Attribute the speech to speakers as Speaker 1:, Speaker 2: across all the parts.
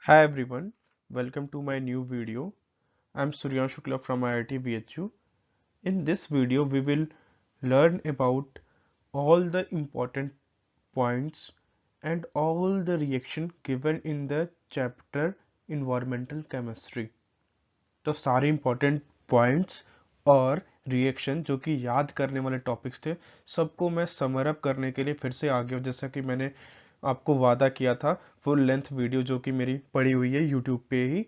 Speaker 1: Hi everyone, welcome to my new video. I'm Suryan Shukla from IIT BHU. In this video, we will learn about all the important points and all the reaction given in the chapter Environmental Chemistry. तो सारे important points और reaction जो कि याद करने वाले topics थे सबको मैं समर अप करने के लिए फिर से आ गया हूँ, जैसा कि मैंने आपको वादा किया था। फुल लेंथ वीडियो जो कि मेरी पड़ी हुई है यूट्यूब पे ही,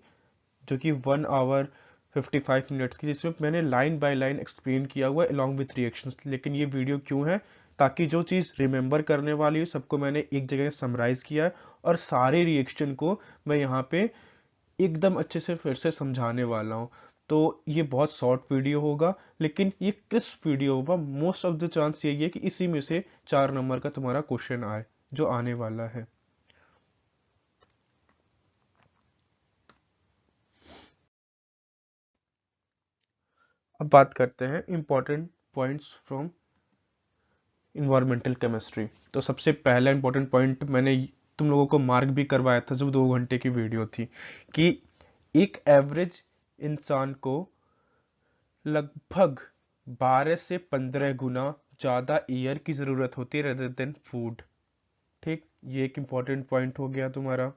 Speaker 1: जो कि 1 आवर 55 मिनट्स की, जिसमें मैंने लाइन बाय लाइन एक्सप्लेन किया हुआ है अलॉन्ग विथ रिएक्शंस। लेकिन ये वीडियो क्यों है? ताकि जो चीज़ रिमेंबर करने वाली है सबको मैंने एक जगह समराइज किया है और सारे रिएक्शन को मैं यहाँ पे एकदम अच्छे से फिर से समझाने वाला हूँ। तो ये बहुत शॉर्ट वीडियो होगा, लेकिन ये क्रिस्प वीडियो होगा। मोस्ट ऑफ द चांस यही है कि इसी में से 4 नंबर का तुम्हारा क्वेश्चन आए, जो आने वाला है। अब बात करते हैं important points from environmental chemistry. तो सबसे पहला इंपॉर्टेंट पॉइंट मैंने तुम लोगों को मार्क भी करवाया था जब 2 घंटे की वीडियो थी, कि एक एवरेज इंसान को लगभग 12 से 15 गुना ज़्यादा एयर की ज़रूरत होती है रेदर देन फूड। ठीक, ये एक इम्पॉर्टेंट पॉइंट हो गया तुम्हारा।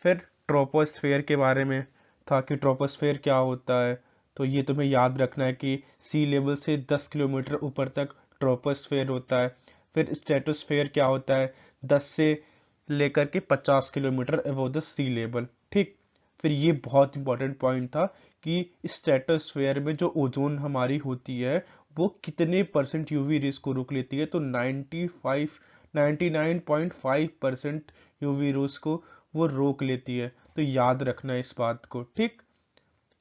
Speaker 1: फिर ट्रोपोस्फेयर के बारे में था कि ट्रोपोस्फेयर क्या होता है। तो ये तुम्हें याद रखना है कि सी लेवल से 10 किलोमीटर ऊपर तक ट्रोपोस्फेयर होता है। फिर स्ट्रेटोस्फेयर क्या होता है, 10 से लेकर के 50 kilometre above the sea level. ठीक, फिर ये बहुत इंपॉर्टेंट पॉइंट था कि स्ट्रेटोस्फेयर में जो ओजोन हमारी होती है वो कितने परसेंट यूवी रेस को रोक लेती है। तो 99.5% यूवी रेस को वो रोक लेती है। तो याद रखना इस बात को। ठीक,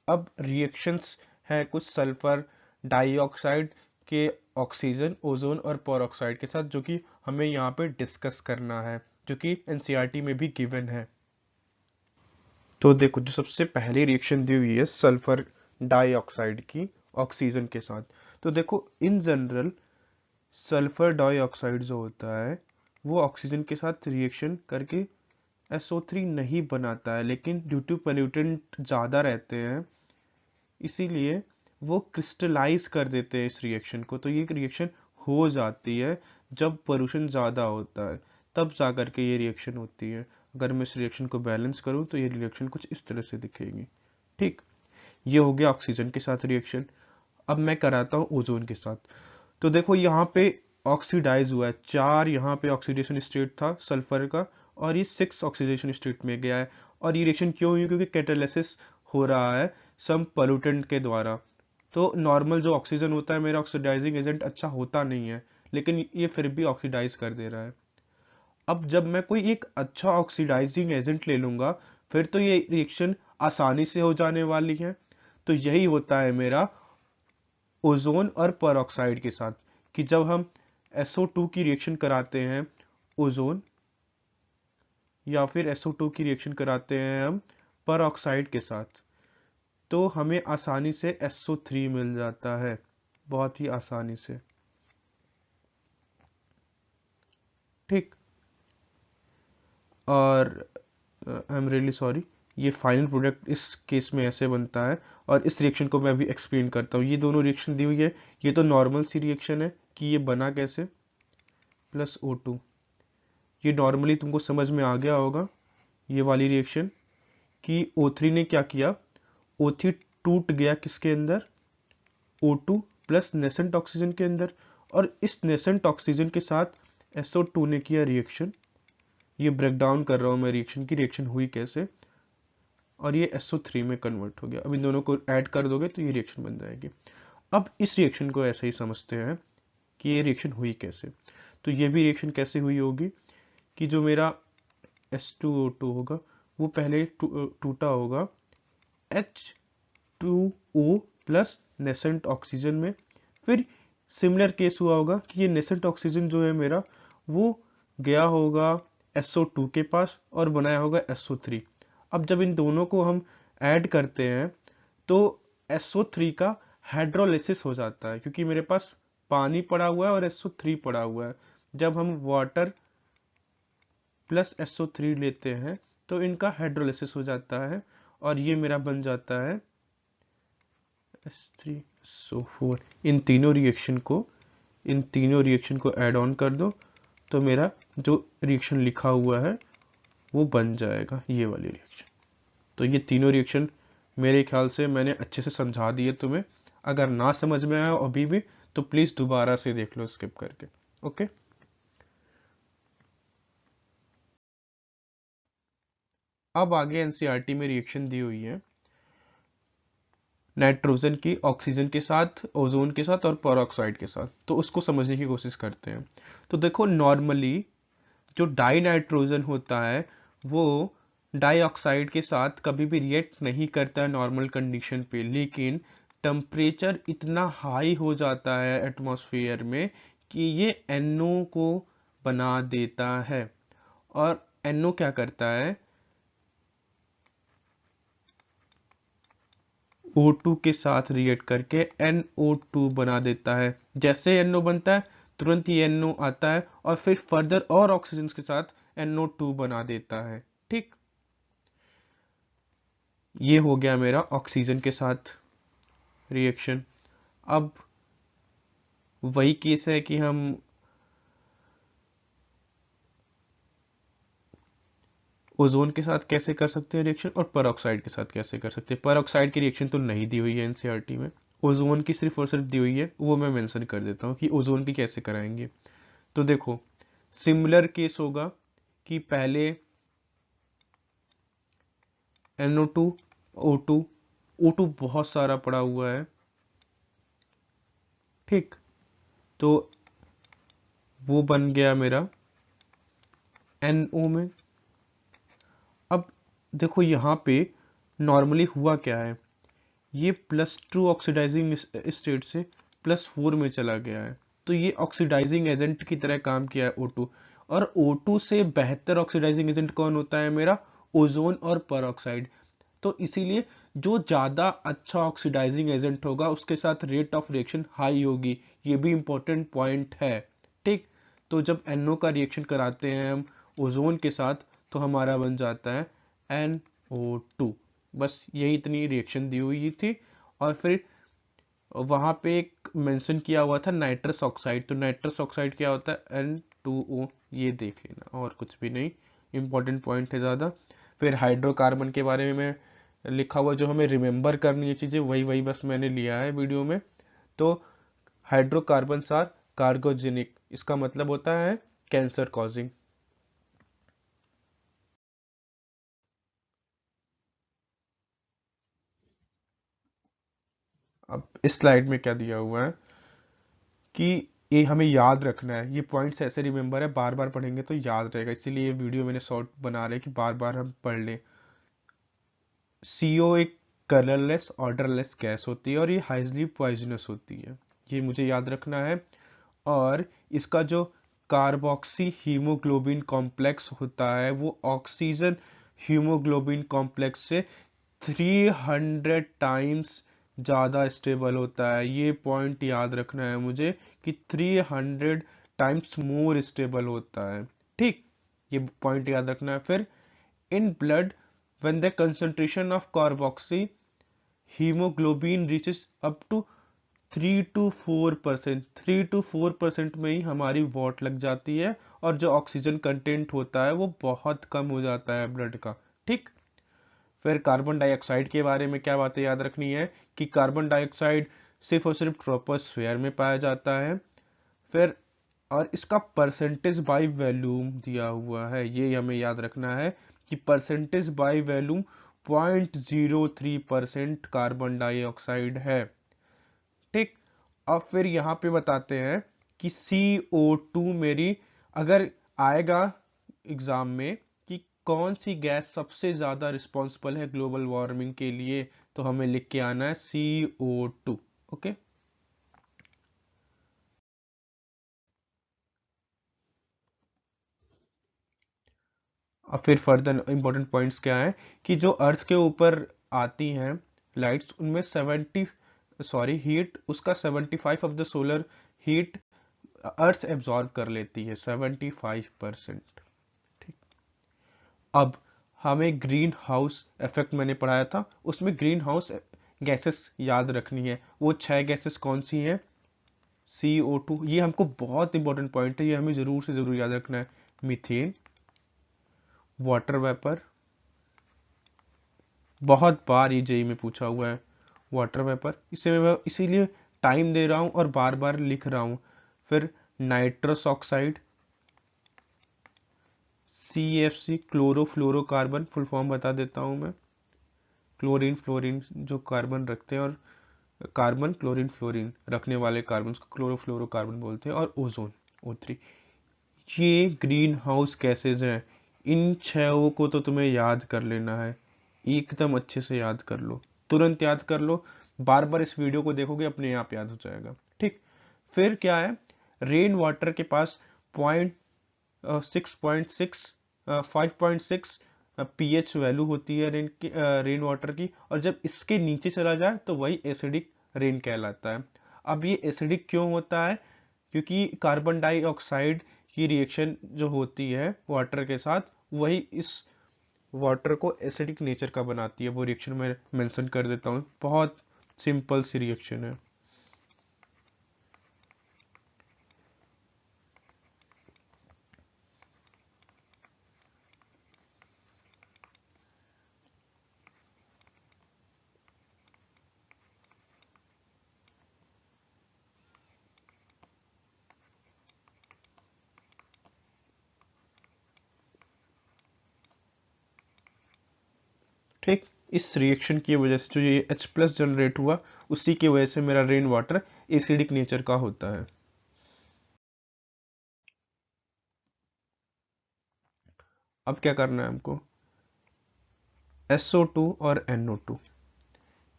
Speaker 1: अब रिएक्शंस है कुछ सल्फर डाइऑक्साइड के ऑक्सीजन, ओजोन और पेरोक्साइड के साथ, जो कि हमें यहाँ पे डिस्कस करना है, जो कि एनसीईआरटी में भी गिवन है। तो देखो, जो सबसे पहली रिएक्शन दी हुई है सल्फर डाइऑक्साइड की ऑक्सीजन के साथ। तो देखो, इन जनरल सल्फर डाइऑक्साइड जो होता है वो ऑक्सीजन के साथ रिएक्शन करके SO3 नहीं बनाता है, लेकिन ड्यू टू पोल्यूटेंट ज़्यादा रहते हैं इसीलिए वो क्रिस्टलाइज कर देते हैं इस रिएक्शन को। तो ये रिएक्शन हो जाती है जब पोल्यूशन ज़्यादा होता है, तब जा कर के ये रिएक्शन होती है। अगर मैं इस रिएक्शन को बैलेंस करूँ तो ये रिएक्शन कुछ इस तरह से दिखेगी। ठीक, ये हो गया ऑक्सीजन के साथ रिएक्शन। अब मैं कराता हूँ ओजोन के साथ। तो देखो, यहाँ पे ऑक्सीडाइज हुआ है, 4 यहाँ पे ऑक्सीडेशन स्टेट था सल्फर का, और ये 6 ऑक्सीडेशन स्टेट में गया है। और ये रिएक्शन क्यों हुई? क्योंकि कैटालिसिस हो रहा है सम पोल्यूटेंट के द्वारा। तो नॉर्मल जो ऑक्सीजन होता है मेरा ऑक्सीडाइजिंग एजेंट अच्छा होता नहीं है, लेकिन ये फिर भी ऑक्सीडाइज कर दे रहा है। अब जब मैं कोई एक अच्छा ऑक्सीडाइजिंग एजेंट ले लूंगा फिर तो ये रिएक्शन आसानी से हो जाने वाली है। तो यही होता है मेरा ओजोन और पेरोक्साइड के साथ, कि जब हम SO2 की रिएक्शन कराते हैं ओजोन, या फिर SO2 की रिएक्शन कराते हैं हम पेरोक्साइड के साथ, तो हमें आसानी से SO3 मिल जाता है, बहुत ही आसानी से। ठीक, और आई एम रियली सॉरी, ये फाइनल प्रोडक्ट इस केस में ऐसे बनता है। और इस रिएक्शन को मैं अभी एक्सप्लेन करता हूँ। ये दोनों रिएक्शन दी हुई है, ये तो नॉर्मल सी रिएक्शन है कि ये बना कैसे, प्लस O2। ये नॉर्मली तुमको समझ में आ गया होगा, ये वाली रिएक्शन, कि O3 ने क्या किया, O3 टूट गया किसके अंदर, O2 प्लस नेसेंट ऑक्सीजन के अंदर, और इस नेसेंट ऑक्सीजन के साथ SO2 ने किया रिएक्शन। ये ब्रेक डाउन कर रहा हूँ मैं रिएक्शन की, रिएक्शन हुई कैसे, और ये SO3 में कन्वर्ट हो गया। अब इन दोनों को ऐड कर दोगे तो ये रिएक्शन बन जाएगी। अब इस रिएक्शन को ऐसे ही समझते हैं कि ये रिएक्शन हुई कैसे। तो ये भी रिएक्शन कैसे हुई होगी, कि जो मेरा H2O2 होगा वो पहले टूटा होगा H2O प्लस नेसेंट ऑक्सीजन में। फिर सिमिलर केस हुआ होगा कि ये नेसेंट ऑक्सीजन जो है मेरा वो गया होगा SO2 के पास और बनाया होगा SO3। अब जब इन दोनों को हम ऐड करते हैं तो SO3 का हाइड्रोलिसिस हो जाता है, क्योंकि मेरे पास पानी पड़ा हुआ है और SO3 पड़ा हुआ है। जब हम वाटर प्लस SO3 लेते हैं तो इनका हाइड्रोलिसिस हो जाता है और ये मेरा बन जाता है H3SO4। इन तीनों रिएक्शन को ऐड ऑन कर दो तो मेरा जो रिएक्शन लिखा हुआ है वो बन जाएगा, ये वाली रिएक्शन। तो ये तीनों रिएक्शन मेरे ख्याल से मैंने अच्छे से समझा दिए तुम्हें। अगर ना समझ में आया अभी भी तो प्लीज दोबारा से देख लो स्किप करके। ओके, अब आगे एनसीईआरटी में रिएक्शन दी हुई है नाइट्रोजन की ऑक्सीजन के साथ, ओजोन के साथ और पेरोक्साइड के साथ, तो उसको समझने की कोशिश करते हैं। तो देखो नॉर्मली जो डाई नाइट्रोजन होता है वो डाइऑक्साइड के साथ कभी भी रिएक्ट नहीं करता है नॉर्मल कंडीशन पे, लेकिन टेम्परेचर इतना हाई हो जाता है एटमॉस्फेयर में कि ये NO को बना देता है। और NO क्या करता है, O2 के साथ रिएक्ट करके NO2 बना देता है। जैसे NO बनता है तुरंत ही NO आता है और फिर फर्दर और ऑक्सीजन के साथ NO2 बना देता है। ठीक, ये हो गया मेरा ऑक्सीजन के साथ रिएक्शन। अब वही केस है कि हम ओजोन के साथ कैसे कर सकते हैं रिएक्शन और पेरोक्साइड के साथ कैसे कर सकते हैं। पेरोक्साइड की रिएक्शन तो नहीं दी हुई है एनसीईआरटी में, ओजोन की सिर्फ और सिर्फ दी हुई है, वो मैं मेंशन कर देता हूँ कि ओजोन की कैसे कराएंगे। तो देखो सिमिलर केस होगा कि पहले NO2 O2, O2 बहुत सारा पड़ा हुआ है। ठीक, तो वो बन गया मेरा NO में। अब देखो यहाँ पे नॉर्मली हुआ क्या है, ये +2 ऑक्सीडाइजिंग स्टेट से +4 में चला गया है, तो ये ऑक्सीडाइजिंग एजेंट की तरह काम किया है O2। और O2 से बेहतर ऑक्सीडाइजिंग एजेंट कौन होता है मेरा, ओजोन और पेरोक्साइड। तो इसीलिए जो ज्यादा अच्छा ऑक्सीडाइजिंग एजेंट होगा उसके साथ रेट ऑफ रिएक्शन हाई होगी, ये भी इंपॉर्टेंट पॉइंट है। ठीक, तो जब NO का रिएक्शन कराते हैं हम ओजोन के साथ तो हमारा बन जाता है NO2। बस यही इतनी रिएक्शन दी हुई थी। और फिर वहां पे एक मेंशन किया हुआ था नाइट्रस ऑक्साइड, तो नाइट्रस ऑक्साइड क्या होता है N2O, ये देख लेना और कुछ भी नहीं, इंपॉर्टेंट पॉइंट है ज़्यादा। फिर हाइड्रोकार्बन के बारे में लिखा हुआ जो हमें रिमेंबर करनी है चीज़ें, वही वही बस मैंने लिया है वीडियो में। तो हाइड्रोकार्बन्स आर कार्गोजेनिक, इसका मतलब होता है कैंसर कॉजिंग। अब इस स्लाइड में क्या दिया हुआ है कि ये हमें याद रखना है, ये पॉइंट्स ऐसे रिमेंबर है, बार बार पढ़ेंगे तो याद रहेगा, इसीलिए ये वीडियो मैंने शॉर्ट बना रहे कि बार बार हम पढ़ लें। CO एक कलरलेस ऑर्डरलेस गैस होती है और ये हाईली पॉइजनस होती है, ये मुझे याद रखना है। और इसका जो कार्बोक्सी हीमोग्लोबिन कॉम्प्लेक्स होता है वो ऑक्सीजन हीमोग्लोबिन कॉम्प्लेक्स से 300 टाइम्स ज़्यादा स्टेबल होता है। ये पॉइंट याद रखना है मुझे कि 300 टाइम्स मोर स्टेबल होता है। ठीक, ये पॉइंट याद रखना है। फिर in blood when the concentration of carboxy hemoglobin reaches up to 3 to 4%, 3 to 4% में ही हमारी वॉट लग जाती है और जो ऑक्सीजन कंटेंट होता है वो बहुत कम हो जाता है ब्लड का। ठीक, फिर कार्बन डाइऑक्साइड के बारे में क्या बातें याद रखनी है कि कार्बन डाइऑक्साइड सिर्फ और सिर्फ ट्रोपोस्फेयर में पाया जाता है। फिर और इसका परसेंटेज बाय वॉल्यूम दिया हुआ है, ये हमें याद रखना है कि percentage by volume 0.03% carbon dioxide है। ठीक, अब फिर यहाँ पे बताते हैं कि CO2 मेरी अगर आएगा एग्जाम में कि कौन सी गैस सबसे ज्यादा रिस्पॉन्सिबल है ग्लोबल वार्मिंग के लिए, तो हमें लिख के आना है CO2। ओके, और फिर फर्दर इंपॉर्टेंट पॉइंट्स क्या है कि जो अर्थ के ऊपर आती हैं लाइट्स उनमें 70 सॉरी हीट, उसका 75 of the solar heat earth absorb कर लेती है, 75%। ठीक, अब हमें ग्रीन हाउस इफेक्ट मैंने पढ़ाया था, उसमें ग्रीन हाउस गैसेस याद रखनी है। वो 6 गैसेस कौन सी हैं? CO2, ये हमको बहुत इंपॉर्टेंट पॉइंट है, ये हमें जरूर से जरूर याद रखना है। मीथेन, वाटर वेपर, बहुत बार ये जेई में पूछा हुआ है वाटर वेपर, इसे मैं इसीलिए टाइम दे रहा हूं और बार बार लिख रहा हूं। फिर nitrous oxide, CFC, chlorofluorocarbon, full form बता देता हूं मैं। क्लोरीन फ्लोरीन जो कार्बन रखते हैं, और कार्बन क्लोरीन फ्लोरीन रखने वाले कार्बन को क्लोरोफ्लोरोकार्बन बोलते हैं। और ओजोन, O3। ये ग्रीन हाउस गैसेज हैं। इन छह को तो तुम्हें याद कर लेना है, एकदम अच्छे से याद कर लो, तुरंत याद कर लो। बार बार इस वीडियो को देखोगे अपने आप याद हो जाएगा। ठीक। फिर क्या है, रेन वाटर के पास पॉइंट 6.6 5.6 pH वैल्यू होती है रेन वाटर की, और जब इसके नीचे चला जाए तो वही एसिडिक रेन कहलाता है। अब ये एसिडिक क्यों होता है? क्योंकि कार्बन डाइऑक्साइड की रिएक्शन जो होती है वाटर के साथ, वही इस वाटर को एसिडिक नेचर का बनाती है। वो रिएक्शन मैं मेंशन कर देता हूँ, बहुत सिंपल सी रिएक्शन है। ठीक। इस रिएक्शन की वजह से जो ये H+ जनरेट हुआ, उसी की वजह से मेरा रेन वाटर एसिडिक नेचर का होता है। अब क्या करना है हमको, SO2 और NO2,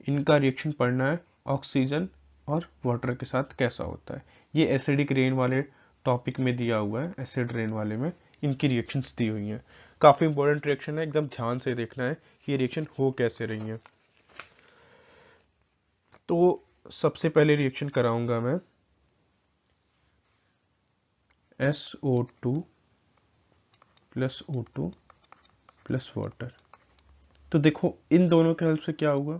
Speaker 1: इनका रिएक्शन पढ़ना है, ऑक्सीजन और वाटर के साथ कैसा होता है। ये एसिडिक रेन वाले टॉपिक में दिया हुआ है, एसिड रेन वाले में इनकी रिएक्शंस दी हुई हैं। काफी इंपॉर्टेंट रिएक्शन है, एकदम ध्यान से देखना है कि ये रिएक्शन हो कैसे रही है। तो सबसे पहले रिएक्शन कराऊंगा मैं SO2 plus O2 plus water. तो देखो इन दोनों के हेल्प से क्या हुआ,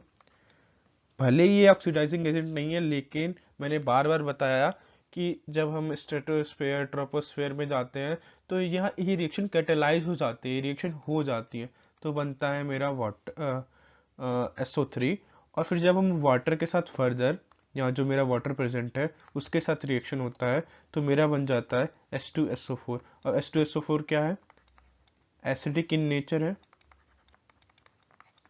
Speaker 1: भले ही ये ऑक्सीडाइजिंग एजेंट नहीं है, लेकिन मैंने बार बार बताया कि जब हम स्ट्रेटोस्फेयर ट्रोपोस्फेयर में जाते हैं तो यहाँ ये रिएक्शन कैटेलाइज हो जाती है, रिएक्शन हो जाती है, तो बनता है मेरा वाटर SO3। और फिर जब हम वाटर के साथ फर्दर, यहाँ जो मेरा वाटर प्रेजेंट है उसके साथ रिएक्शन होता है, तो मेरा बन जाता है H2SO4। और H2SO4 क्या है, एसिडिक इन नेचर है,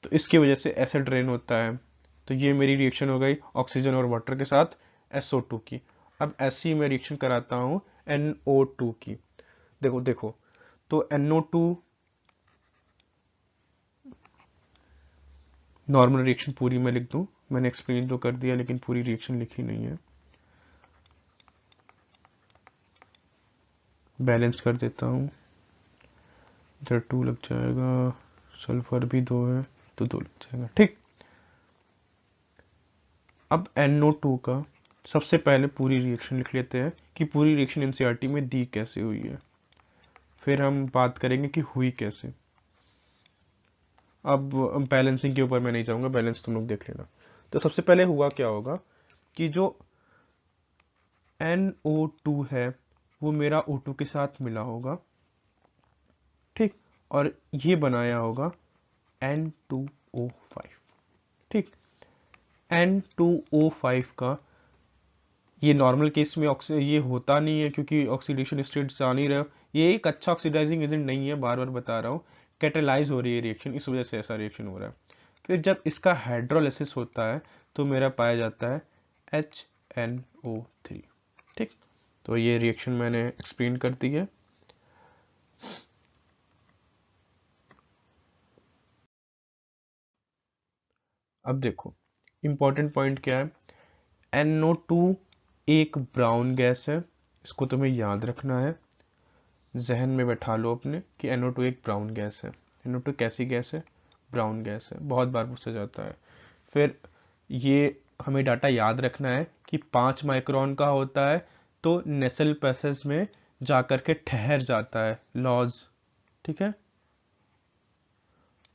Speaker 1: तो इसकी वजह से एसिड रेन होता है। तो ये मेरी रिएक्शन हो गई ऑक्सीजन और वाटर के साथ SO2 की। अब ऐसी मैं रिएक्शन कराता हूँ NO2 की। देखो देखो, तो NO2 नॉर्मल रिएक्शन पूरी मैं लिख दूं, मैंने एक्सप्लेन तो कर दिया लेकिन पूरी रिएक्शन लिखी नहीं है, बैलेंस कर देता हूँ। इधर 2 लग जाएगा, सल्फर भी 2 है तो 2 लग जाएगा। ठीक। अब NO2 का सबसे पहले पूरी रिएक्शन लिख लेते हैं कि पूरी रिएक्शन एनसीईआरटी में दी कैसे हुई है, फिर हम बात करेंगे कि हुई कैसे। अब बैलेंसिंग के ऊपर मैं नहीं जाऊंगा, बैलेंस तुम लोग देख लेना। तो सबसे पहले हुआ क्या होगा कि जो NO2 है वो मेरा O2 के साथ मिला होगा, ठीक, और ये बनाया होगा N2O5। ठीक। N2O5 का ये नॉर्मल केस में ये होता नहीं है क्योंकि ऑक्सीडेशन स्टेट जान ही रहे हो, ये एक अच्छा ऑक्सीडाइजिंग एजेंट नहीं है, बार बार बता रहा हूँ। कैटेलाइज हो रही है रिएक्शन, इस वजह से ऐसा रिएक्शन हो रहा है। फिर जब इसका हाइड्रोलिसिस होता है तो मेरा पाया जाता है HNO3। ठीक। तो ये रिएक्शन मैंने एक्सप्लेन कर दी है। अब देखो इंपॉर्टेंट पॉइंट क्या है, NO2 एक ब्राउन गैस है, इसको तुम्हें याद रखना है, जहन में बैठा लो अपने कि NO2 एक ब्राउन गैस है। NO2 कैसी गैस है, ब्राउन गैस है, बहुत बार पूछा जाता है। फिर ये हमें डाटा याद रखना है कि 5 माइक्रोन का होता है, तो नेसल पैसेज में जाकर के ठहर जाता है, लॉज। ठीक है,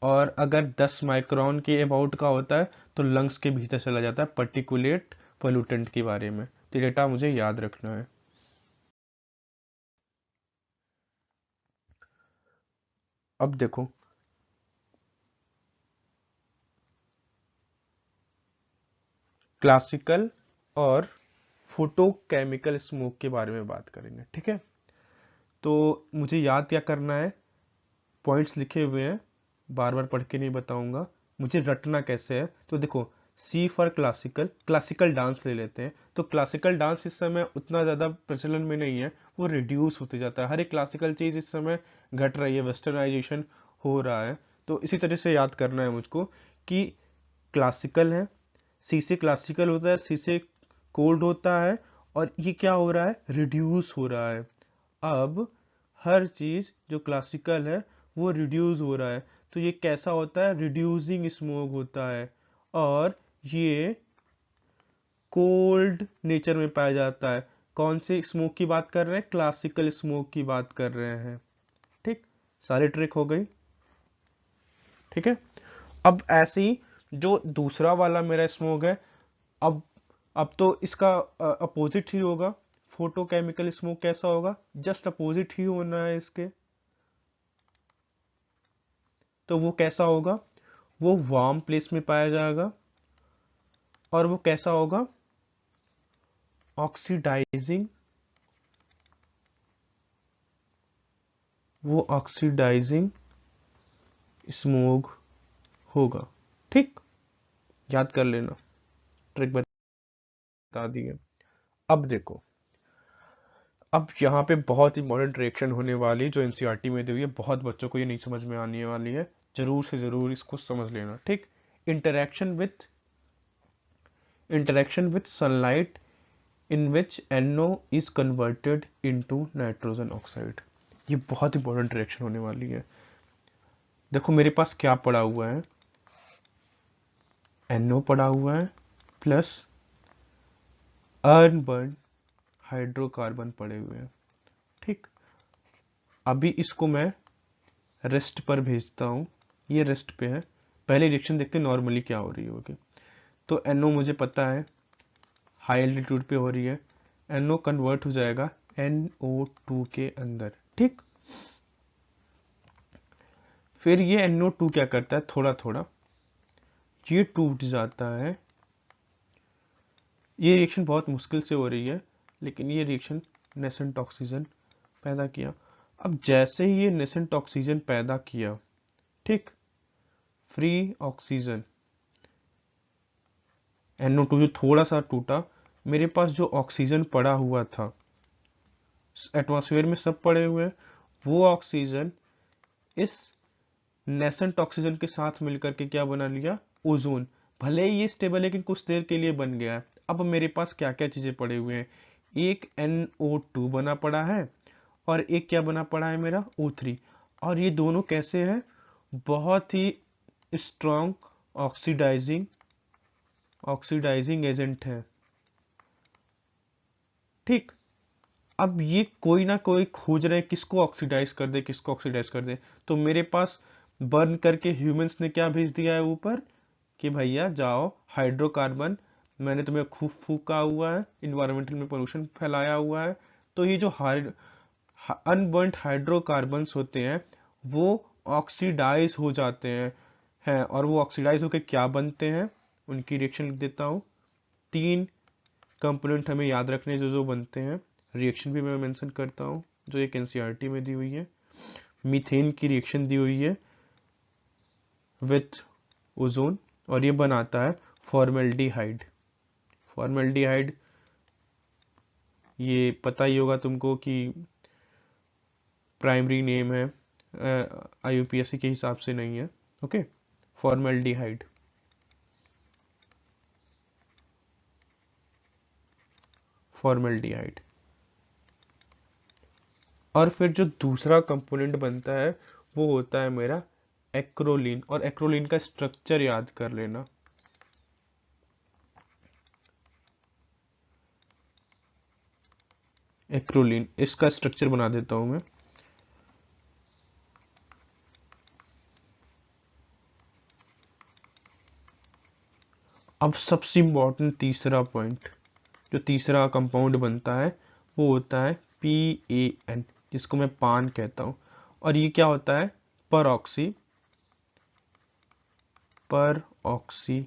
Speaker 1: और अगर 10 माइक्रोन के अबाउट का होता है तो लंग्स के भीतर चला जाता है पर्टिकुलेट पोल्यूटेंट के बारे में। तो डेटा मुझे याद रखना है। अब देखो, क्लासिकल और फोटोकेमिकल स्मोक के बारे में बात करेंगे, ठीक है। तो मुझे याद क्या करना है, पॉइंट्स लिखे हुए हैं, बार बार पढ़ के नहीं बताऊंगा। मुझे रटना कैसे है, तो देखो, सी फॉर क्लासिकल, क्लासिकल डांस ले लेते हैं। तो क्लासिकल डांस इस समय उतना ज़्यादा प्रचलन में नहीं है, वो रिड्यूस होते जाता है। हर एक क्लासिकल चीज़ इस समय घट रही है, वेस्टर्नाइजेशन हो रहा है। तो इसी तरह से याद करना है मुझको कि क्लासिकल है, सी से क्लासिकल होता है, सी से कोल्ड होता है, और ये क्या हो रहा है, रिड्यूस हो रहा है। अब हर चीज जो क्लासिकल है वो रिड्यूस हो रहा है, तो ये कैसा होता है, रिड्यूसिंग स्मोक होता है, और ये कोल्ड नेचर में पाया जाता है। कौन से स्मोक की बात कर रहे हैं, क्लासिकल स्मोक की बात कर रहे हैं। ठीक, सारी ट्रिक हो गई, ठीक है। अब ऐसे ही जो दूसरा वाला मेरा स्मोक है, अब अब तो इसका अपोजिट ही होगा। फोटोकेमिकल स्मोक कैसा होगा, जस्ट अपोजिट ही होना है इसके। तो वो कैसा होगा, वो वार्म प्लेस में पाया जाएगा, और वो कैसा होगा, ऑक्सीडाइजिंग, वो ऑक्सीडाइजिंग स्मोक होगा। ठीक, याद कर लेना, ट्रिक बता दी है। अब देखो, अब यहाँ पे बहुत इंपॉर्टेंट रिएक्शन होने वाली जो एनसीईआरटी में दी हुई है, बहुत बच्चों को ये नहीं समझ में आने वाली है, जरूर से जरूर इसको समझ लेना। ठीक, interaction with sunlight in which NO is converted into nitrogen oxide. ये बहुत इंपॉर्टेंट रिएक्शन होने वाली है। देखो मेरे पास क्या पड़ा हुआ है, NO पड़ा हुआ है प्लस अनबर्न हाइड्रोकार्बन पड़े हुए हैं। ठीक, अभी इसको मैं रेस्ट पर भेजता हूँ, ये रेस्ट पे है। पहले रिएक्शन देखते हैं नॉर्मली क्या हो रही होगी। तो NO मुझे पता है हाई एल्टीट्यूड पे हो रही है, NO कन्वर्ट हो जाएगा NO2 के अंदर। ठीक, फिर ये NO2 क्या करता है, थोड़ा थोड़ा ये टूट जाता है। ये रिएक्शन बहुत मुश्किल से हो रही है, लेकिन ये रिएक्शन नेसेंट ऑक्सीजन पैदा किया। अब जैसे ही ये नेसेंट ऑक्सीजन पैदा किया, ठीक, फ्री ऑक्सीजन, NO2 जो थोड़ा सा टूटा, मेरे पास जो ऑक्सीजन पड़ा हुआ था एटमॉस्फेयर में, सब पड़े हुए हैं, वो ऑक्सीजन इस नेसेंट ऑक्सीजन के साथ मिलकर के क्या बना लिया, ओजोन। भले ही ये स्टेबल है, लेकिन कुछ देर के लिए बन गया है। अब मेरे पास क्या क्या चीजें पड़े हुए हैं, एक NO2 बना पड़ा है, और एक क्या बना पड़ा है मेरा, O3। और ये दोनों कैसे हैं, बहुत ही स्ट्रॉन्ग ऑक्सीडाइजिंग एजेंट है। ठीक, अब ये कोई ना कोई खोज रहे हैं किसको ऑक्सीडाइज कर दे, किसको ऑक्सीडाइज कर दे। तो मेरे पास बर्न करके ह्यूमंस ने क्या भेज दिया है ऊपर, कि भैया जाओ हाइड्रोकार्बन, मैंने तुम्हें खूब फूका हुआ है, इन्वायरमेंटल में पोल्यूशन फैलाया हुआ है। तो ये जो अनबर्न्ड हाइड्रोकार्बन्स होते हैं वो ऑक्सीडाइज हो जाते हैं और वो ऑक्सीडाइज होकर क्या बनते हैं, उनकी रिएक्शन लिख देता हूँ। 3 कंपोनेंट हमें याद रखने जो जो बनते हैं, रिएक्शन भी मैं मेंशन करता हूँ जो एक एनसीईआरटी में दी हुई है। मीथेन की रिएक्शन दी हुई है विथ ओजोन, और ये बनाता है फॉर्मेल्डिहाइड। फॉर्मेल्डिहाइड ये पता ही होगा तुमको कि प्राइमरी नेम है, आईयूपीएससी के हिसाब से नहीं है। Okay, formaldehyde. फॉर्मेल्डिहाइड, और फिर जो दूसरा कंपोनेंट बनता है वो होता है मेरा एक्रोलीन, और एक्रोलीन का स्ट्रक्चर याद कर लेना। एक्रोलीन, इसका स्ट्रक्चर बना देता हूं मैं। अब सबसे इम्पोर्टेंट तीसरा पॉइंट, जो तीसरा कंपाउंड बनता है वो होता है PAN, जिसको मैं पान कहता हूँ। और ये क्या होता है? पर ऑक्सी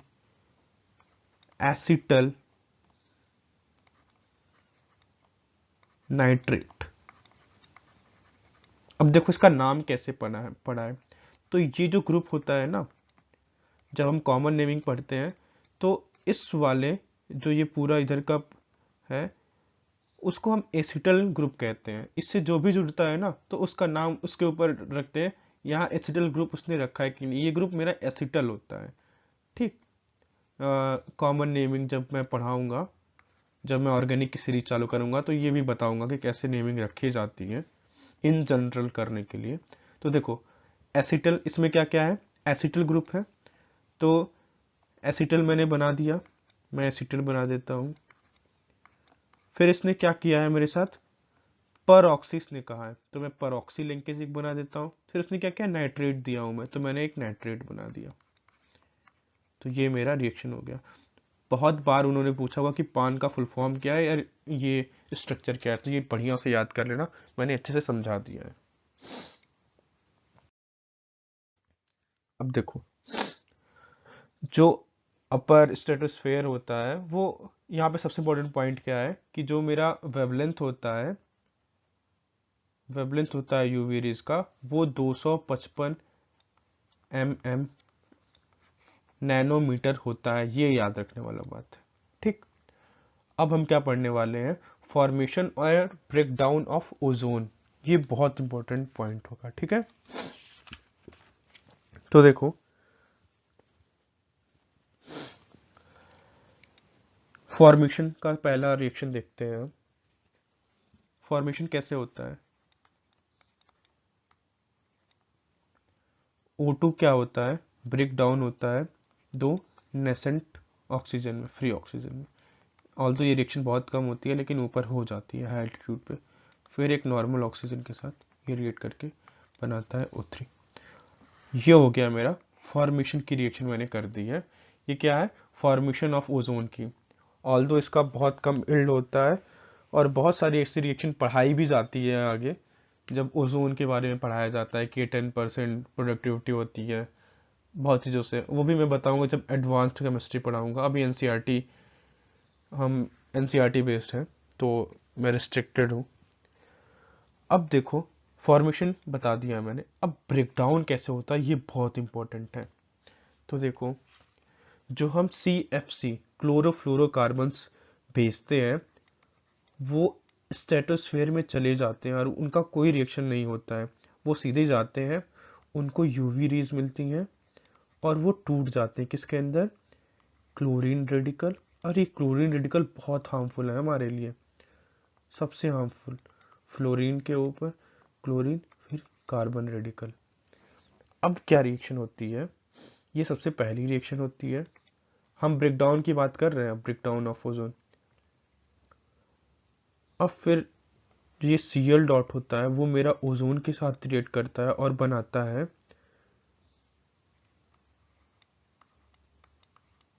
Speaker 1: एसिटल नाइट्रेट। अब देखो इसका नाम कैसे पड़ा है। तो ये जो ग्रुप होता है ना, जब हम कॉमन नेमिंग पढ़ते हैं तो इस वाले जो ये पूरा इधर का है उसको हम एसिटल ग्रुप कहते हैं। इससे जो भी जुड़ता है ना तो उसका नाम उसके ऊपर रखते हैं। यहाँ एसिटल ग्रुप उसने रखा है कि नहीं, ये ग्रुप मेरा एसिटल होता है। ठीक। कॉमन नेमिंग जब मैं पढ़ाऊंगा, जब मैं ऑर्गेनिक की सीरीज चालू करूंगा तो ये भी बताऊंगा कि कैसे नेमिंग रखी जाती है इन जनरल करने के लिए। तो देखो एसिटल, इसमें क्या क्या है? एसिटल ग्रुप है, तो एसिटल मैंने बना दिया, मैं एसिटल बना देता हूँ। फिर इसने क्या किया है मेरे साथ? पर ऑक्सी इसने कहा है, तो मैं पर ऑक्सी लिंकेज एक बना देता हूँ। फिर उसने क्या किया? नाइट्रेट दिया हूँ मैं, तो मैंने एक नाइट्रेट बना दिया। तो ये मेरा रिएक्शन हो गया। बहुत बार उन्होंने पूछा हुआ कि पान का फुल फॉर्म क्या है यार, ये स्ट्रक्चर क्या है, तो ये बढ़िया से याद कर लेना, मैंने अच्छे से समझा दिया है। अब देखो जो अपर स्ट्रेटोस्फेयर होता है वो, यहाँ पे सबसे इंपॉर्टेंट पॉइंट क्या है कि जो मेरा वेवलेंथ होता है यूवी रेज का, वो 255 mm नैनोमीटर होता है। ये याद रखने वाला बात है। ठीक। अब हम क्या पढ़ने वाले हैं? फॉर्मेशन और ब्रेकडाउन ऑफ ओजोन। ये बहुत इंपॉर्टेंट पॉइंट होगा। ठीक है, तो देखो फॉर्मेशन का पहला रिएक्शन देखते हैं। फॉर्मेशन कैसे होता है? O2 क्या होता है? ब्रेक डाउन होता है दो नेसेंट ऑक्सीजन में, फ्री ऑक्सीजन में। ऑल्दो ये रिएक्शन बहुत कम होती है लेकिन ऊपर हो जाती है हाई एल्टीट्यूड पे। फिर एक नॉर्मल ऑक्सीजन के साथ ये रिएक्ट करके बनाता है O3। ये हो गया मेरा फॉर्मेशन की रिएक्शन मैंने कर दी है। ये क्या है? फॉर्मेशन ऑफ ओजोन की। ऑल्दो इसका बहुत कम इल्ड होता है और बहुत सारी ऐसी रिएक्शन पढ़ाई भी जाती है आगे, जब ओजोन के बारे में पढ़ाया जाता है कि 10% प्रोडक्टिविटी होती है बहुत चीज़ों से, वो भी मैं बताऊंगा जब एडवांस्ड केमिस्ट्री पढ़ाऊंगा। अभी एनसीईआरटी, हम एनसीईआरटी बेस्ड हैं तो मैं रिस्ट्रिक्टेड हूँ। अब देखो फॉर्मेशन बता दिया मैंने, अब ब्रेकडाउन कैसे होता है ये बहुत इंपॉर्टेंट है। तो देखो जो हम CFC क्लोरोफ्लोरोकार्बन्स भेजते हैं वो स्ट्रेटोस्फेयर में चले जाते हैं और उनका कोई रिएक्शन नहीं होता है, वो सीधे जाते हैं, उनको यूवी रेज मिलती हैं और वो टूट जाते हैं किसके अंदर? Chlorine radical. और ये क्लोरीन रेडिकल बहुत हार्मफुल है हमारे लिए, सबसे हार्मफुल। फ्लोरीन के ऊपर क्लोरीन, फिर कार्बन रेडिकल। अब क्या रिएक्शन होती है? ये सबसे पहली रिएक्शन होती है। हम ब्रेकडाउन की बात कर रहे हैं, ब्रेकडाउन ऑफ ओजोन। अब फिर ये Cl डॉट होता है वो मेरा ओजोन के साथ रिएक्ट करता है और बनाता है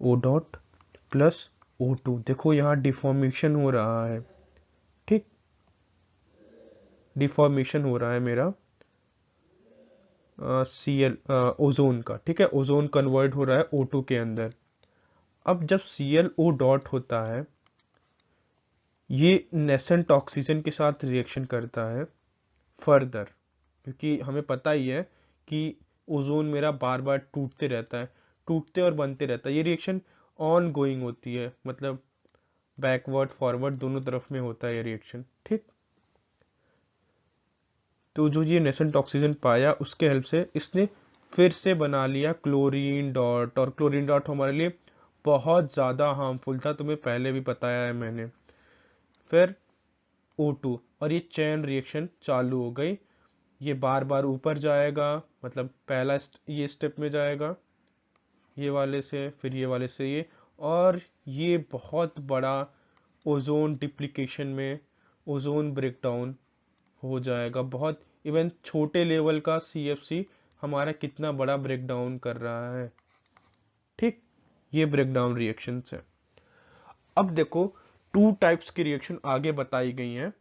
Speaker 1: O डॉट प्लस O2। देखो यहाँ डिफॉर्मेशन हो रहा है। ठीक, डिफॉर्मेशन हो रहा है मेरा Cl ओजोन का। ठीक है, ओजोन कन्वर्ट हो रहा है O2 के अंदर। अब जब ClO डॉट होता है ये नेसेंट ऑक्सीजन के साथ रिएक्शन करता है फर्दर, क्योंकि हमें पता ही है कि ओजोन मेरा बार बार टूटते रहता है, टूटते और बनते रहता है। ये रिएक्शन ऑन गोइंग होती है, मतलब बैकवर्ड फॉरवर्ड दोनों तरफ में होता है ये रिएक्शन। ठीक, तो जो ये नेसेंट ऑक्सीजन पाया उसके हेल्प से इसने फिर से बना लिया क्लोरीन डॉट, और क्लोरीन डॉट हमारे लिए बहुत ज़्यादा हार्मफुल था, तुम्हें पहले भी बताया है मैंने। फिर O2 और ये चेन रिएक्शन चालू हो गई। ये बार बार ऊपर जाएगा, मतलब पहला ये स्टेप में जाएगा ये वाले से, फिर ये वाले से ये, और ये बहुत बड़ा ओजोन डिप्लीकेशन में ओजोन ब्रेकडाउन हो जाएगा। बहुत इवन छोटे लेवल का CFC हमारा कितना बड़ा ब्रेकडाउन कर रहा है। ठीक, ये ब्रेकडाउन रिएक्शंस है। अब देखो 2 टाइप्स की रिएक्शन आगे बताई गई हैं,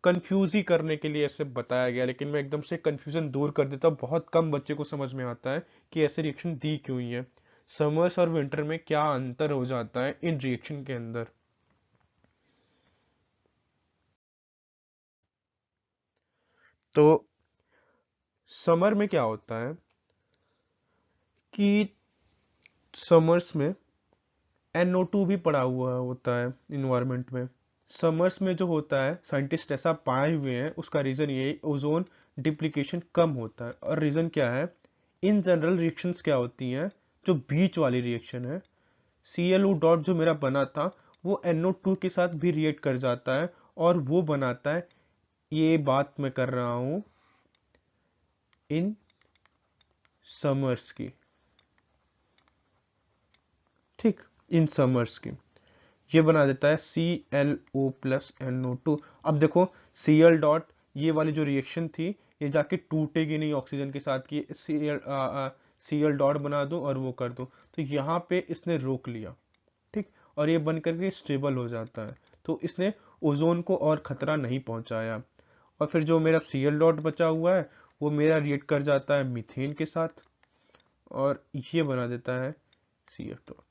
Speaker 1: कंफ्यूज ही करने के लिए ऐसे बताया गया, लेकिन मैं एकदम से कंफ्यूजन दूर कर देता हूँ। बहुत कम बच्चे को समझ में आता है कि ऐसे रिएक्शन दी क्यों ही है, समर्स और विंटर में क्या अंतर हो जाता है इन रिएक्शन के अंदर। तो समर में क्या होता है कि समर्स में NO2 भी पड़ा हुआ होता है इन्वायरमेंट में। समर्स में जो होता है, साइंटिस्ट ऐसा पाए हुए हैं, उसका रीजन ये ओजोन डिप्लीकेशन कम होता है। और रीजन क्या है, इन जनरल रिएक्शंस क्या होती हैं, जो बीच वाली रिएक्शन है, ClO डॉट जो मेरा बना था वो NO2 के साथ भी रिएक्ट कर जाता है और वो बनाता है, ये बात मैं कर रहा हूं इन समर्स की, ठीक, इन समर्स की। ये बना देता है ClO प्लस NO2। अब देखो Cl डॉट, ये वाली जो रिएक्शन थी, ये जाके टूटेगी नहीं ऑक्सीजन के साथ कि Cl डॉट बना दो और वो कर दो, तो यहाँ पे इसने रोक लिया, ठीक, और ये बन करके स्टेबल हो जाता है। तो इसने ओजोन को और खतरा नहीं पहुंचाया। और फिर जो मेरा Cl डॉट बचा हुआ है वो मेरा रिएक्ट कर जाता है मीथेन के साथ और ये बना देता है CF डॉट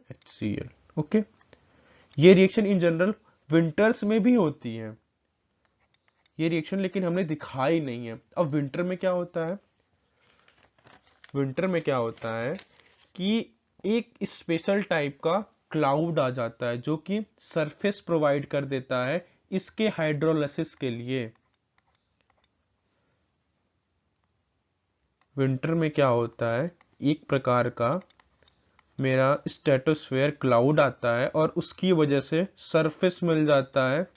Speaker 1: HCl। ओके, ये रिएक्शन इन जनरल विंटर्स में भी होती है ये रिएक्शन, लेकिन हमने दिखाई नहीं है। अब विंटर में क्या होता है, विंटर में क्या होता है कि एक स्पेशल टाइप का क्लाउड आ जाता है जो कि सरफेस प्रोवाइड कर देता है इसके हाइड्रोलिसिस के लिए। विंटर में क्या होता है, एक प्रकार का मेरा स्ट्रेटोस्फेयर क्लाउड आता है और उसकी वजह से सरफेस मिल जाता है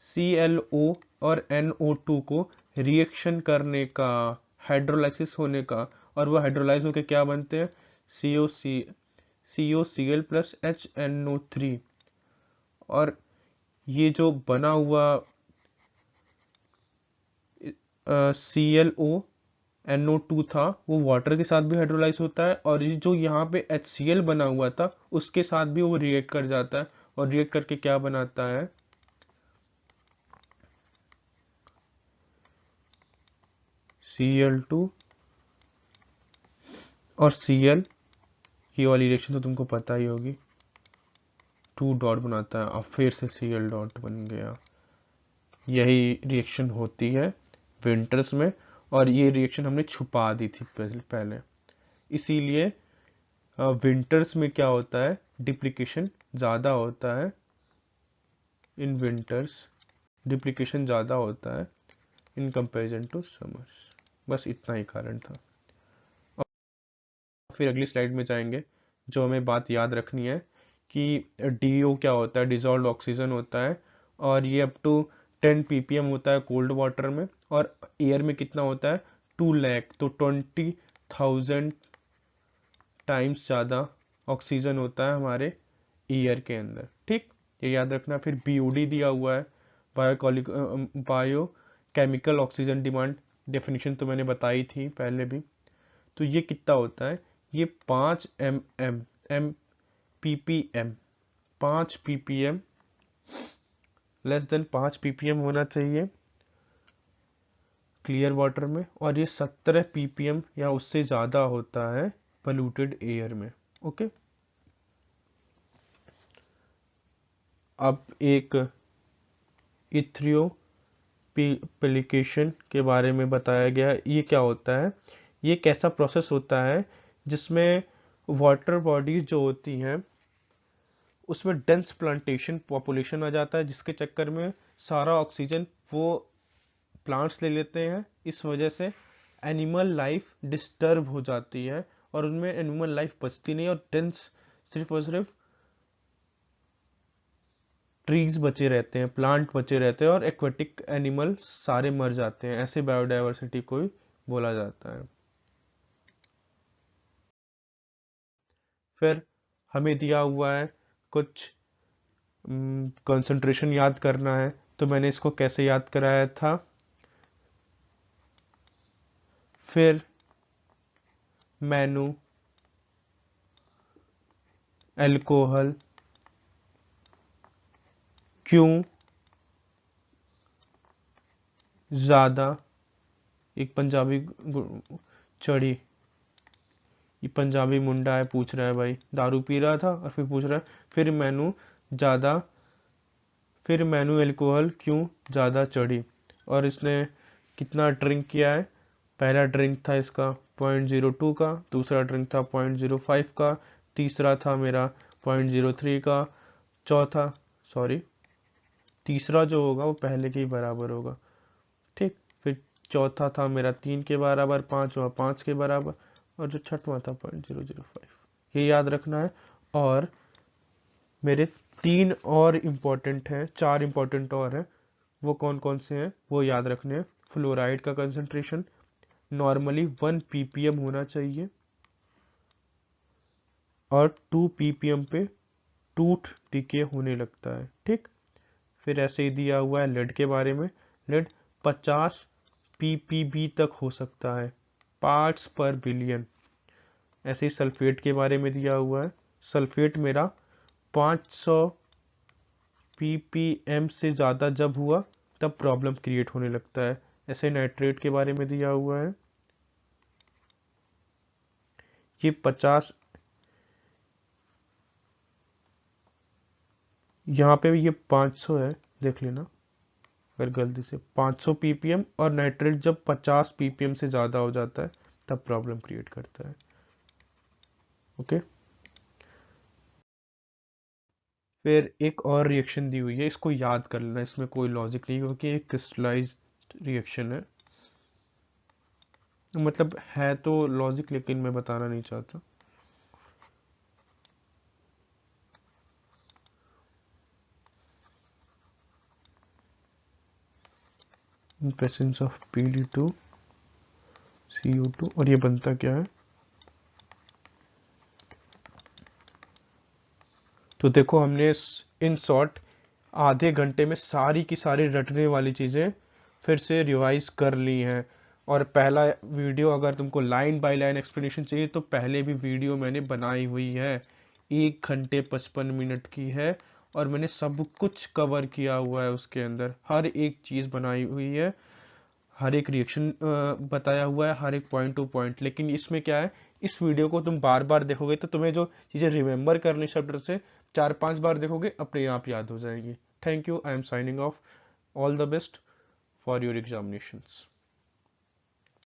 Speaker 1: ClO और NO2 को रिएक्शन करने का, हाइड्रोलाइसिस होने का, और वो हाइड्रोलाइज होकर क्या बनते हैं, COCl प्लस HNO3। और ये जो बना हुआ ClO NO2 था वो वाटर के साथ भी हाइड्रोलाइज होता है, और ये जो यहाँ पे HCl बना हुआ था उसके साथ भी वो रिएक्ट कर जाता है और रिएक्ट करके क्या बनाता है, Cl2 और Cl, ये वाली रिएक्शन तो तुमको पता ही होगी, 2 डॉट बनाता है और फिर से Cl डॉट बन गया। यही रिएक्शन होती है विंटर्स में, और ये रिएक्शन हमने छुपा दी थी पहले। इसीलिए विंटर्स में क्या होता है, डिप्लीकेशन ज़्यादा होता है, इन विंटर्स डिप्लीकेशन ज़्यादा होता है इन कंपैरिजन टू समर्स। बस इतना ही कारण था। फिर अगली स्लाइड में जाएंगे। जो हमें बात याद रखनी है कि DO क्या होता है, डिजॉल्व ऑक्सीजन होता है, और ये अप टू 10 ppm होता है कोल्ड वाटर में, और एयर में कितना होता है, 2 लाख, तो 20,000 टाइम्स ज़्यादा ऑक्सीजन होता है हमारे ईयर के अंदर, ठीक, ये याद रखना। फिर BOD दिया हुआ है, bio chemical oxygen demand, definition तो मैंने बताई थी पहले भी। तो ये कितना होता है, ये 5 m ppm, 5 ppm, less than 5 ppm होना चाहिए क्लियर वाटर में, और ये 17 ppm या उससे ज़्यादा होता है पोल्यूटेड एयर में। ओके, अब एक इथ्रियोपिलिकेशन के बारे में बताया गया। ये क्या होता है, ये कैसा प्रोसेस होता है जिसमें वाटर बॉडीज जो होती हैं उसमें डेंस प्लांटेशन पॉपुलेशन आ जाता है, जिसके चक्कर में सारा ऑक्सीजन वो प्लांट्स ले लेते हैं। इस वजह से एनिमल लाइफ डिस्टर्ब हो जाती है और उनमें एनिमल लाइफ बचती नहीं, और डेंस सिर्फ और सिर्फ ट्रीज बचे रहते हैं, प्लांट बचे रहते हैं, और एक्वेटिक एनिमल सारे मर जाते हैं। ऐसे बायोडाइवर्सिटी को ही बोला जाता है। फिर हमें दिया हुआ है कुछ कंसंट्रेशन याद करना है, तो मैंने इसको कैसे याद कराया था, फिर मैनू एल्कोहल क्यों ज्यादा, एक पंजाबी चढ़ी, ये पंजाबी मुंडा है, पूछ रहा है भाई, दारू पी रहा था और फिर पूछ रहा है ज्यादा फिर मैनू एल्कोहल क्यों ज़्यादा चढ़ी। और इसने कितना ड्रिंक किया है, पहला ड्रिंक था इसका 0.02 का, दूसरा ड्रिंक था 0.05 का, तीसरा था मेरा 0.03 का, चौथा सॉरी तीसरा जो होगा वो पहले के ही बराबर होगा, ठीक। फिर चौथा था मेरा 3 के बराबर, पाँचवा 5 के बराबर, और जो छठवां था 0.005, ये याद रखना है। और मेरे 3 और इम्पोर्टेंट हैं, 4 इम्पोर्टेंट और हैं, वो कौन कौन से हैं वो याद रखने हैं। फ्लोराइड का कंसंट्रेशन नॉर्मली 1 ppm होना चाहिए और 2 ppm पे टूथ डिके होने लगता है, ठीक। फिर ऐसे ही दिया हुआ है लेड के बारे में, लेड 50 ppb तक हो सकता है, पार्ट्स पर बिलियन। ऐसे ही सल्फेट के बारे में दिया हुआ है, सल्फेट मेरा 500 ppm से ज़्यादा जब हुआ तब प्रॉब्लम क्रिएट होने लगता है। ऐसे नाइट्रेट के बारे में दिया हुआ है, ये 50, यहाँ पे ये 500 है, देख लेना अगर गलती से, 500 ppm, और नाइट्रेट जब 50 ppm से ज़्यादा हो जाता है तब प्रॉब्लम क्रिएट करता है, ओके। फिर एक और रिएक्शन दी हुई है, इसको याद कर लेना, इसमें कोई लॉजिक नहीं, क्योंकि एक क्रिस्टलाइज्ड रिएक्शन है, मतलब है तो लॉजिक, लेकिन मैं बताना नहीं चाहता। In presence of Pd2 CO2, और ये बनता क्या है, तो देखो हमने इन शॉर्ट आधे घंटे में सारी की सारी रटने वाली चीज़ें फिर से रिवाइज कर ली हैं। और पहला वीडियो अगर तुमको लाइन बाय लाइन एक्सप्लेनेशन चाहिए तो पहले भी वीडियो मैंने बनाई हुई है, 1 घंटे 55 मिनट की है, और मैंने सब कुछ कवर किया हुआ है, उसके अंदर हर एक चीज़ बनाई हुई है, हर एक रिएक्शन बताया हुआ है, हर एक पॉइंट टू पॉइंट। लेकिन इसमें क्या है, इस वीडियो को तुम बार बार देखोगे तो तुम्हें जो चीज़ें रिमेंबर करनी चैप्टर से 4-5 बार देखोगे अपने आप याद हो जाएंगी। Thank you, I am signing off. All the best for your examinations.